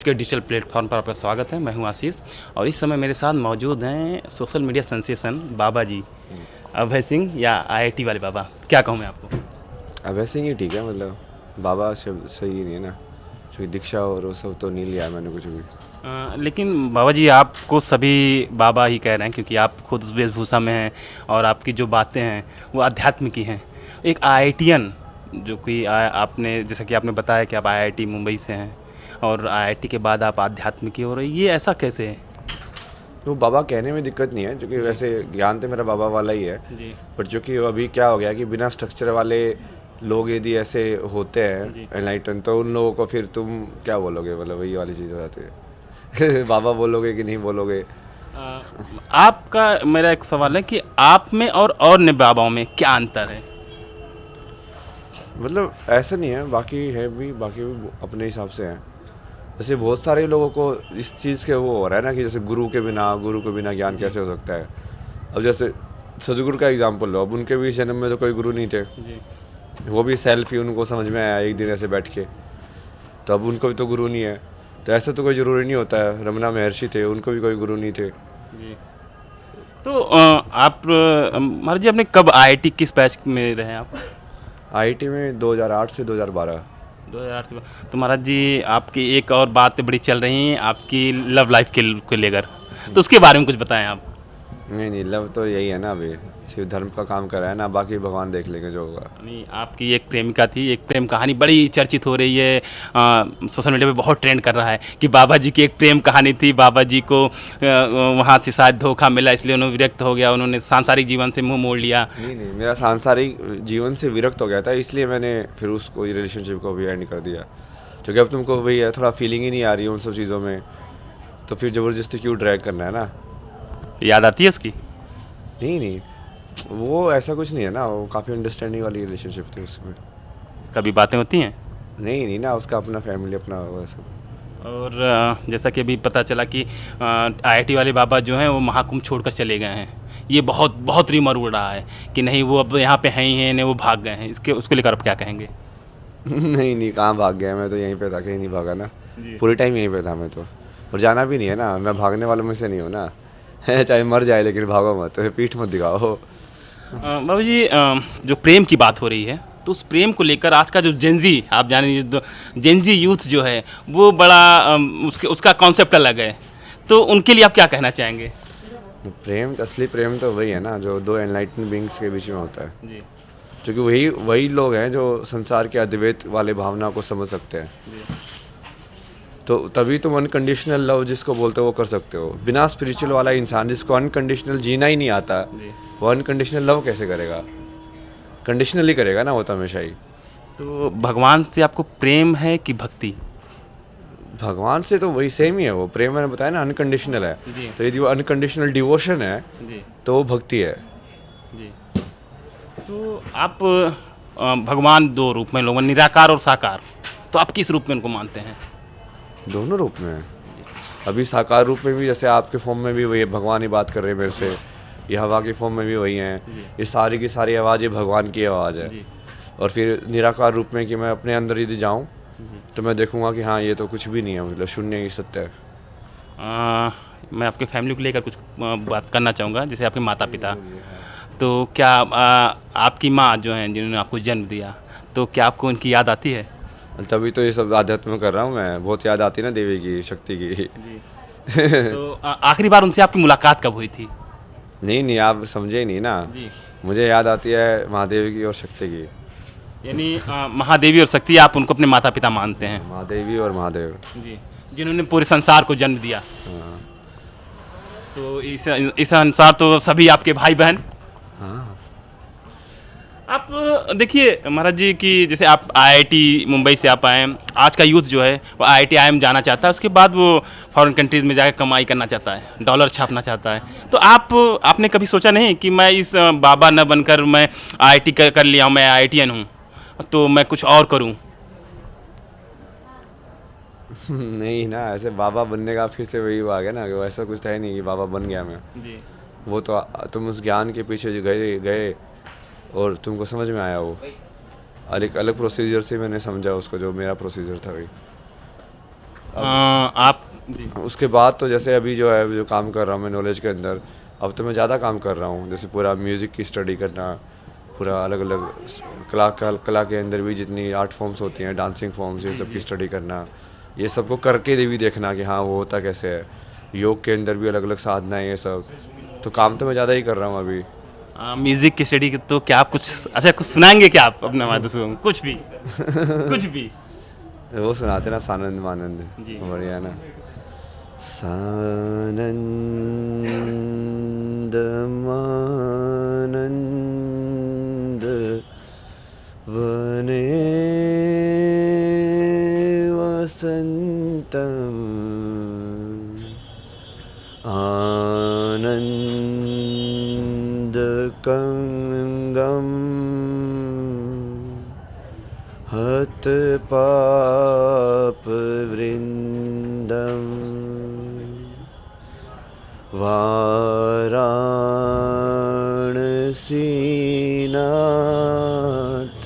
के digital platform पर आपका स्वागत है। मैं हूं आशीष और इस समय मेरे साथ मौजूद हैं सोशल मीडिया सेंसेशन बाबा जी, अभय सिंह या आईआईटी वाले बाबा, क्या कहूँ मैं आपको? अभय सिंह ही ठीक है, मतलब बाबा शब्द सही नहीं है ना, क्योंकि दीक्षा और वो सब तो नहीं लिया मैंने कुछ भी। लेकिन बाबा जी आपको सभी बाबा ही कह रहे हैं क्योंकि आप खुद उस वेशभूषा में हैं और आपकी जो बातें हैं वो आध्यात्म की हैं। एक आईआईटीएन जो कि आपने जैसा कि आपने बताया कि आप आईआईटी मुंबई से हैं और आईआईटी के बाद आप आध्यात्म की हो रही, ये ऐसा कैसे है? तो बाबा कहने में दिक्कत नहीं है, क्योंकि वैसे ज्ञान तो मेरा बाबा वाला ही है। जी बट जो कि अभी क्या हो गया कि बिना स्ट्रक्चर वाले लोग यदि ऐसे होते हैं एनलाइटन, तो उन लोगों को फिर तुम क्या बोलोगे, मतलब वही वाली चीज़ हो जाती है। बाबा बोलोगे कि नहीं बोलोगे। आपका मेरा एक सवाल है कि आप में और अन्य बाबाओं में क्या अंतर है? मतलब ऐसा नहीं है, बाकी भी अपने हिसाब से हैं। जैसे बहुत सारे लोगों को इस चीज़ के वो हो रहा है ना कि जैसे गुरु के बिना ज्ञान कैसे हो सकता है। अब जैसे सदगुरु का एग्जांपल लो, अब उनके भी जन्म में तो कोई गुरु नहीं थे, जी वो भी सेल्फ ही उनको समझ में आया एक दिन ऐसे बैठ के, तो अब उनको भी तो गुरु नहीं है। तो ऐसा तो कोई ज़रूरी नहीं होता है। रमना महर्षि थे, उनको भी कोई गुरु नहीं थे। जी। तो आप महाराज जी आपने कब आईआईटी किस बैच में रहे आप? आईआईटी में 2008 से 2012। 2008 से। तो महाराज जी आपकी एक और बात बड़ी चल रही है आपकी लव लाइफ के लेकर, तो उसके बारे में कुछ बताएं आप। नहीं, लव तो यही है ना, अभी सिर्फ धर्म का काम कर रहा है ना, बाकी भगवान देख लेंगे जो होगा। नहीं, आपकी एक प्रेमिका थी, एक प्रेम कहानी बड़ी चर्चित हो रही है, सोशल मीडिया पे बहुत ट्रेंड कर रहा है कि बाबा जी की एक प्रेम कहानी थी, बाबा जी को वहाँ से शायद धोखा मिला इसलिए उन्होंने विरक्त हो गया, उन्होंने सांसारिक जीवन से मुंह मोड़ लिया। नहीं, मेरा सांसारिक जीवन से विरक्त हो गया था, इसलिए मैंने फिर उसको रिलेशनशिप को भी एंड कर दिया। क्योंकि अब तुमको वही है, थोड़ा फीलिंग ही नहीं आ रही है उन सब चीज़ों में, तो फिर ज़बरदस्ती क्यों ड्रैग करना है ना। याद आती है उसकी? नहीं, वो ऐसा कुछ नहीं है ना, वो काफ़ी अंडरस्टैंडिंग वाली रिलेशनशिप थी उसमें। कभी बातें होती हैं? नहीं ना, उसका अपना फैमिली अपना वो सब। और जैसा कि अभी पता चला कि आईआईटी वाले बाबा जो हैं वो महाकुंभ छोड़कर चले गए हैं, ये बहुत बहुत रिमर उड़ रहा है कि नहीं वो अब यहाँ पे हैं ही हैं, नहीं वो भाग गए हैं, इसके उसको लेकर आप क्या कहेंगे? नहीं, कहाँ भाग गया, मैं तो यहीं पे था, कहीं नहीं भागा ना। पूरे टाइम यहीं पे था मैं तो, और जाना भी नहीं है ना, मैं भागने वालों में से नहीं हूँ ना। चाहे मर जाए लेकिन भागो मत, पीठ मत दिखाओ। बाबू जी जो प्रेम की बात हो रही है तो उस प्रेम को लेकर आज का जो जेंजी, आप जाने जेंजी यूथ जो है वो बड़ा उसका कॉन्सेप्ट अलग है, तो उनके लिए आप क्या कहना चाहेंगे? प्रेम, असली प्रेम तो वही है ना जो दो एनलाइटन बींग्स के बीच में होता है, जी क्योंकि वही लोग हैं जो संसार के अद्वैत वाले भावना को समझ सकते हैं। जी तो तभी तुम अनकंडीशनल लव जिसको बोलते हो वो कर सकते हो। बिना स्पिरिचुअल वाला इंसान जिसको अनकंडीशनल जीना ही नहीं आता, जी। वो अनकंडीशनल लव कैसे करेगा? कंडीशनली करेगा ना वो तो हमेशा ही। तो भगवान से आपको प्रेम है कि भक्ति? भगवान से तो वही सेम ही है, वो प्रेम मैंने बताया ना अनकंडीशनल है। जी तो यदि वो अनकंडीशनल डिवोशन है जी तो वो भक्ति है। जी। तो आप भगवान दो रूप में लोग, निराकार और साकार, तो आप किस रूप में उनको मानते हैं? दोनों रूप में है। अभी साकार रूप में भी जैसे आपके फॉर्म में भी वही भगवान ही बात कर रहे हैं मेरे से, ये हवा के फॉर्म में भी वही हैं, ये सारी की सारी आवाज़ ये भगवान की आवाज़ है। जी और फिर निराकार रूप में कि मैं अपने अंदर यदि जाऊँ तो मैं देखूंगा कि हाँ ये तो कुछ भी नहीं है, मतलब शून्य ही सत्य है। मैं आपके फैमिली को लेकर कुछ बात करना चाहूँगा, जैसे आपके माता पिता, तो क्या आपकी माँ जो हैं जिन्होंने आपको जन्म दिया, तो क्या आपको उनकी याद आती है? तभी तो ये सब आध्यात्म कर रहा हूँ मैं, बहुत याद आती है ना देवी की शक्ति की। जी। तो आखिरी बार उनसे आपकी मुलाकात कब हुई थी? नहीं, आप समझे ही नहीं ना। जी। मुझे याद आती है महादेवी की और शक्ति की। यानी महादेवी और शक्ति, आप उनको अपने माता पिता मानते हैं? महादेवी और महादेव। जी। जिन्होंने पूरे संसार को जन्म दिया। हाँ। तो इस अनुसार तो सभी आपके भाई बहन। हाँ। आप देखिए महाराज जी कि जैसे आप आईआईटी मुंबई से आप आए, आज का यूथ जो है वो आईआईटी आईएम जाना चाहता है, उसके बाद वो फॉरेन कंट्रीज़ में जाकर कमाई करना चाहता है, डॉलर छापना चाहता है। तो आपने कभी सोचा नहीं कि मैं इस बाबा न बनकर मैं आईआईटी कर लिया हूँ, मैं आईआईटीएन हूँ, तो मैं कुछ और करूँ? नहीं ना, ऐसे बाबा बनने का फिर से वही आ गया ना, कि ऐसा कुछ तो है नहीं कि बाबा बन गया मैं। जी वो तो तुम उस ज्ञान के पीछे जो गए गए और तुमको समझ में आया, वो अलग अलग प्रोसीजर से मैंने समझा उसको, जो मेरा प्रोसीजर था वही। आप जी उसके बाद तो जैसे अभी जो है जो काम कर रहा हूँ मैं नॉलेज के अंदर, अब तो मैं ज़्यादा काम कर रहा हूँ, जैसे पूरा म्यूज़िक की स्टडी करना, पूरा अलग अलग कला के अंदर भी जितनी आर्ट फॉर्म्स होती हैं, डांसिंग फॉर्म्स, ये सब की स्टडी करना, ये सबको करके भी देखना कि हाँ वो होता कैसे है। योग के अंदर भी अलग अलग साधना है, ये सब तो काम तो मैं ज़्यादा ही कर रहा हूँ अभी। म्यूजिक की स्टडी तो क्या आप कुछ अच्छा कुछ सुनाएंगे क्या आप अपने हमारे दोस्तों को कुछ भी कुछ भी वो सुनाते ना सानंद मानंद, जी। बढ़िया ना। सानंद मानंद वने वसंतम आनंद कंगम हत पाप वृंदम वाराणसीनाथ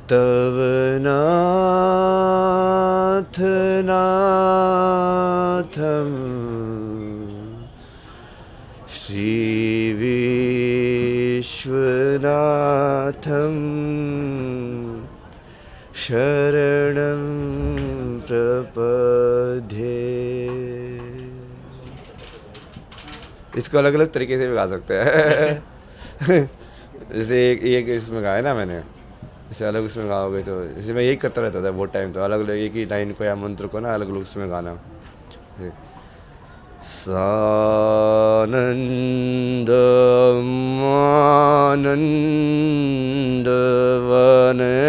तव नाथ नाथम श्री विश्वनाथम शरणं प्रपद्ये। इसको अलग अलग तरीके से भी गा सकते हैं जैसे एक इसमें गाया ना मैंने, जैसे अलग उसमें गाओगे तो जैसे मैं यही करता रहता था बहुत टाइम, तो अलग अलग एक ही लाइन को या मंत्र को ना अलग अलग उसमें गाना। सानंद मानंद वने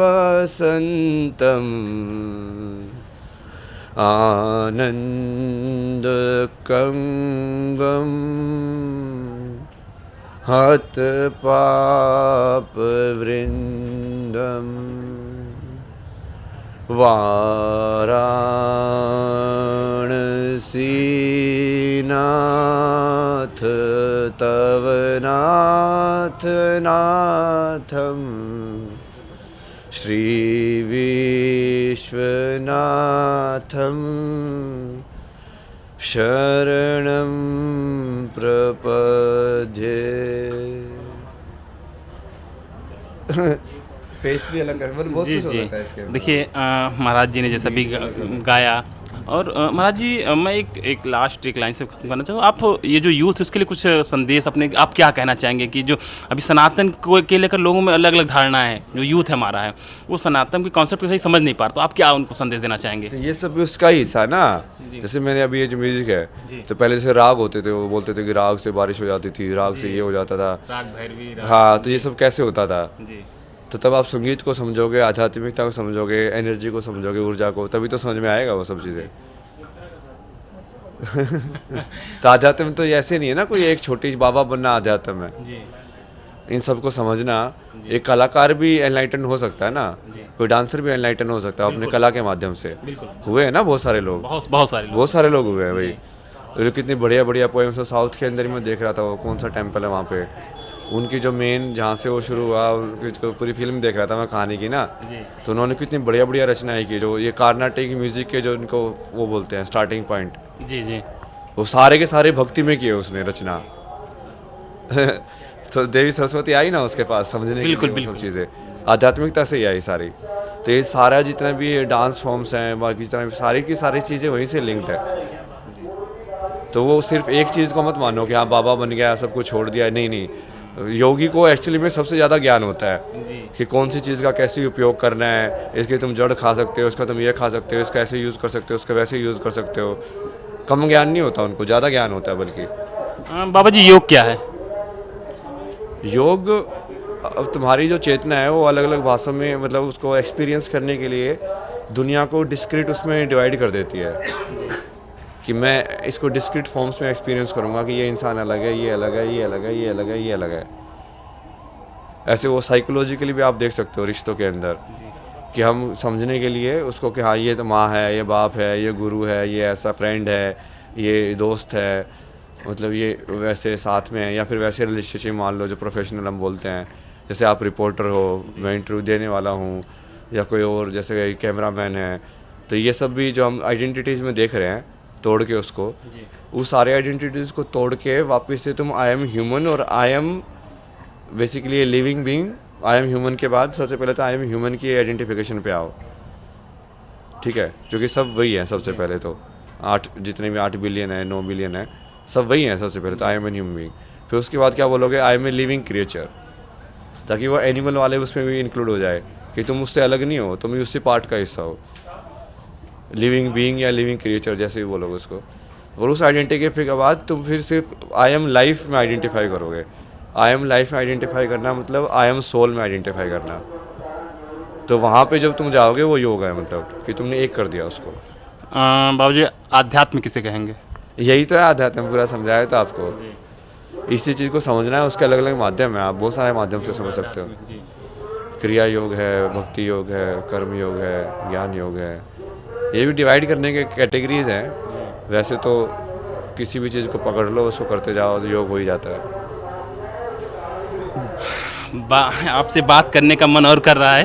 वसंतम आनंद कंगम हत पाप वृंदम वाराणसीनाथ तव नाथ नाथम श्री विश्वनाथम शरणं प्रपद्ये। फेस भी अलग है, मतलब बहुत जी कुछ हो जी सकता है इसके अंदर। देखिए महाराज जी ने जैसा भी गाया और महाराज जी मैं एक लास्ट एक लाइन से खत्म करना चाहूँगा। आप ये जो यूथ है उसके लिए कुछ संदेश अपने आप क्या कहना चाहेंगे कि जो अभी सनातन को के लेकर लोगों में अलग अलग धारणा है, जो यूथ है हमारा है वो सनातन के कॉन्सेप्ट को सही समझ नहीं पा रहा, तो आप क्या उनको संदेश देना चाहेंगे? तो ये सब भी उसका ही हिस्सा है ना। जैसे मैंने अभी ये जो म्यूजिक है, तो पहले जैसे राग होते थे, वो बोलते थे कि राग से बारिश हो जाती थी, राग से ये हो जाता था। राग भैरवी हाँ, तो ये सब कैसे होता था? जी तो तब आप संगीत को समझोगे, आध्यात्मिकता को समझोगे, एनर्जी को समझोगे, ऊर्जा को, तभी तो समझ में आएगा वो सब चीज़ें। तो आध्यात्म तो ऐसे नहीं है ना, कोई एक छोटी बाबा बनना आध्यात्म है। जी इन सबको समझना, एक कलाकार भी एनलाइटन हो सकता है ना, कोई डांसर भी एनलाइटन हो सकता है अपने कला के माध्यम से। हुए हैं ना बहुत सारे लोग, बहुत सारे लोग। बहुत सारे लोग हुए हैं भाई। जो कितनी बढ़िया बढ़िया पोएम्स है, साउथ के अंदर ही मैं देख रहा था, वो कौन सा टेम्पल है वहाँ पे, उनकी जो मेन जहाँ से वो शुरू हुआ, उनकी जो पूरी फिल्म देख रहा था मैं कहानी की ना, तो उन्होंने कितनी बढ़िया बढ़िया रचनाएं की, जो ये कार्नाटिक म्यूजिक के जो इनको वो बोलते हैं स्टार्टिंग पॉइंट, जी जी वो सारे के सारे भक्ति में किए उसने रचना। तो देवी सरस्वती आई ना उसके पास समझने बिल्कुल, के लिए, वो सब बिल्कुल। चीज़ें आध्यात्मिकता से ही आई सारी। तो ये सारा जितना भी ये डांस फॉर्म्स हैं, बाकी जितना भी सारी की सारी चीज़ें वहीं से लिंक्ड है। तो वो सिर्फ एक चीज़ को मत मानो कि हाँ बाबा बन गया सब कुछ छोड़ दिया, नहीं नहीं। योगी को एक्चुअली में सबसे ज़्यादा ज्ञान होता है कि कौन सी चीज़ का कैसे उपयोग करना है, इसके तुम जड़ खा सकते हो, इसका तुम ये खा सकते हो, इसका ऐसे यूज़ कर सकते हो, उसका वैसे यूज़ कर सकते हो। कम ज्ञान नहीं होता उनको, ज़्यादा ज्ञान होता है बल्कि। बाबा जी योग क्या है? योग, अब तुम्हारी जो चेतना है वो अलग अलग भाषाओं में, मतलब उसको एक्सपीरियंस करने के लिए दुनिया को डिस्क्रीट उसमें डिवाइड कर देती है कि मैं इसको डिस्क्रीट फॉर्म्स में एक्सपीरियंस करूँगा कि ये इंसान अलग है, ये अलग है, ये अलग है, ये अलग है, ये अलग है। ऐसे वो साइकोलॉजिकली भी आप देख सकते हो रिश्तों के अंदर कि हम समझने के लिए उसको कि हाँ ये तो माँ है, ये बाप है, ये गुरु है, ये ऐसा फ्रेंड है, ये दोस्त है, मतलब ये वैसे साथ में है, या फिर वैसे रिलेशनशिप मान लो जो प्रोफेशनल हम बोलते हैं। जैसे आप रिपोर्टर हो, मैं इंटरव्यू देने वाला हूँ, या कोई और जैसे कैमरामैन है, तो ये सब भी जो हम आइडेंटिटीज़ में देख रहे हैं तोड़ के उसको, उस सारे आइडेंटिटीज़ को तोड़ के वापस से तुम आई एम ह्यूमन और I am basically living being, I am human के बाद सबसे पहले तो आई एम ह्यूमन की आइडेंटिफिकेशन पे आओ, ठीक है, जो कि सब वही है सबसे पहले तो, 8 जितने भी 8 बिलियन है 9 बिलियन है सब वही है सबसे पहले तो, I am an human being. फिर उसके बाद क्या बोलोगे, I am a living creature, ताकि वो एनिमल वाले उसमें भी इंक्लूड हो जाए कि तुम उससे अलग नहीं हो, तुम उससे पार्ट का हिस्सा हो, लिविंग बीइंग या लिविंग क्रिएचर जैसे भी बोलोगे उसको। और उस आइडेंटिटी के बाद तुम फिर सिर्फ आई एम लाइफ में आइडेंटिफाई करोगे। आई एम लाइफ में आइडेंटिफाई करना मतलब आई एम सोल में आइडेंटिफाई करना, तो वहाँ पे जब तुम जाओगे वो योग है, मतलब कि तुमने एक कर दिया उसको। बाबूजी अध्यात्म किसे कहेंगे? यही तो है अध्यात्म, पूरा समझाया था आपको। इसी चीज़ को समझना है, उसके अलग अलग माध्यम है, आप बहुत सारे माध्यम से समझ सकते हो। क्रिया योग है, भक्ति योग है, कर्म योग है, ज्ञान योग है, ये भी डिवाइड करने के कैटेगरीज हैं। वैसे तो किसी भी चीज़ को पकड़ लो, उसको करते जाओ तो योग हो ही जाता है। आपसे बात करने का मन और कर रहा है,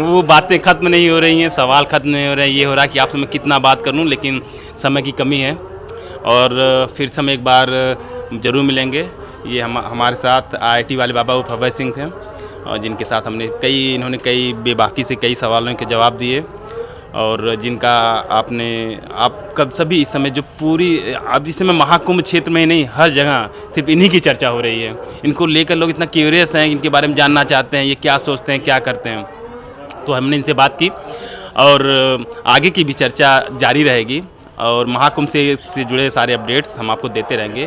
वो बातें ख़त्म नहीं हो रही हैं, सवाल ख़त्म नहीं हो रहे हैं, ये हो रहा है कि आपसे मैं कितना बात करूं, लेकिन समय की कमी है। और फिर से हम एक बार ज़रूर मिलेंगे। ये हमारे साथ IIT वाले बाबा भव्य सिंह थे, और जिनके साथ इन्होंने कई बेबाकी से कई सवालों के जवाब दिए, और जिनका आप सभी इस समय जो पूरी अब इस समय महाकुंभ क्षेत्र में ही नहीं, हर जगह सिर्फ इन्हीं की चर्चा हो रही है। इनको लेकर लोग इतना क्यूरियस हैं, इनके बारे में जानना चाहते हैं, ये क्या सोचते हैं, क्या करते हैं। तो हमने इनसे बात की, और आगे की भी चर्चा जारी रहेगी, और महाकुंभ से जुड़े सारे अपडेट्स हम आपको देते रहेंगे।